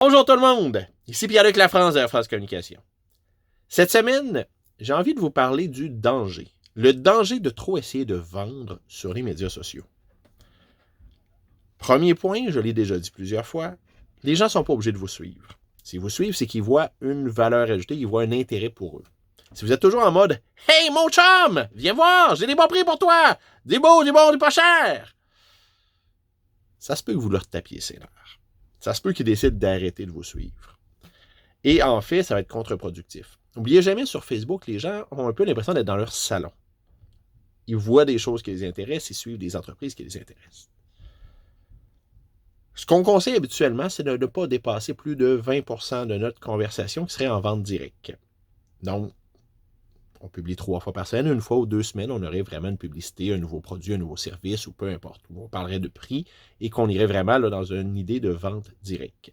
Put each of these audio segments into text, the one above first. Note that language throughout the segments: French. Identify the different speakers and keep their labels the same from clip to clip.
Speaker 1: Bonjour tout le monde, ici Pierre-Luc Lafrance de la France Communication. Cette semaine, j'ai envie de vous parler du danger. Le danger de trop essayer de vendre sur les médias sociaux. Premier point, je l'ai déjà dit plusieurs fois, les gens ne sont pas obligés de vous suivre. S'ils vous suivent, c'est qu'ils voient une valeur ajoutée, ils voient un intérêt pour eux. Si vous êtes toujours en mode « Hey mon chum, viens voir, j'ai des bons prix pour toi, des beaux, du bon, du pas cher », ça se peut que vous leur tapiez ses nerfs. Ça se peut qu'ils décident d'arrêter de vous suivre. Et en fait, ça va être contre-productif. N'oubliez jamais, sur Facebook, les gens ont un peu l'impression d'être dans leur salon. Ils voient des choses qui les intéressent, ils suivent des entreprises qui les intéressent. Ce qu'on conseille habituellement, c'est de ne pas dépasser plus de 20% de notre conversation qui serait en vente directe. Donc, on publie 3 fois par semaine, 1 fois ou 2 semaines, on aurait vraiment une publicité, un nouveau produit, un nouveau service ou peu importe, où on parlerait de prix et qu'on irait vraiment là, dans une idée de vente directe.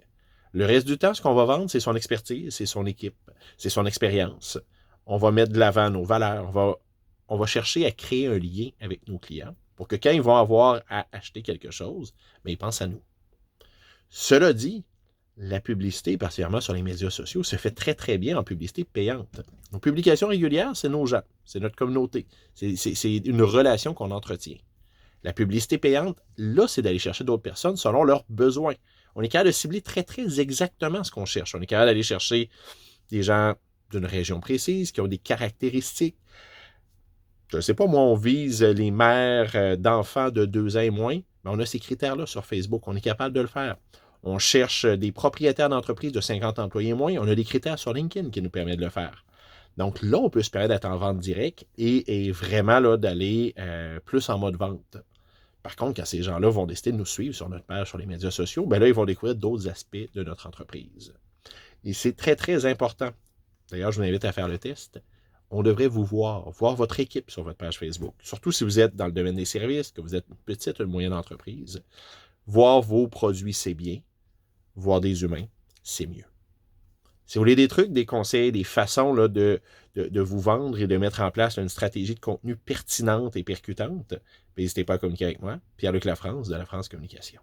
Speaker 1: Le reste du temps, ce qu'on va vendre, c'est son expertise, c'est son équipe, c'est son expérience. On va mettre de l'avant nos valeurs, on va chercher à créer un lien avec nos clients pour que quand ils vont avoir à acheter quelque chose, bien, ils pensent à nous. Cela dit, la publicité, particulièrement sur les médias sociaux, se fait très, très bien en publicité payante. Nos publications régulières, c'est nos gens, c'est notre communauté. C'est une relation qu'on entretient. La publicité payante, là, c'est d'aller chercher d'autres personnes selon leurs besoins. On est capable de cibler très, très exactement ce qu'on cherche. On est capable d'aller chercher des gens d'une région précise qui ont des caractéristiques. Je ne sais pas, moi, on vise les mères d'enfants de 2 ans et moins, mais on a ces critères-là sur Facebook. On est capable de le faire. On cherche des propriétaires d'entreprises de 50 employés et moins. On a des critères sur LinkedIn qui nous permettent de le faire. Donc là, on peut se permettre d'être en vente directe et vraiment là, d'aller plus en mode vente. Par contre, quand ces gens-là vont décider de nous suivre sur notre page sur les médias sociaux, bien là, ils vont découvrir d'autres aspects de notre entreprise. Et c'est très, très important. D'ailleurs, je vous invite à faire le test. On devrait vous voir votre équipe sur votre page Facebook. Surtout si vous êtes dans le domaine des services, que vous êtes une petite ou une moyenne entreprise. Voir vos produits, c'est bien. Voir des humains, c'est mieux. Si vous voulez des trucs, des conseils, des façons là, de vous vendre et de mettre en place une stratégie de contenu pertinente et percutante, n'hésitez pas à communiquer avec moi, Pierre-Luc Lafrance de la France Communication.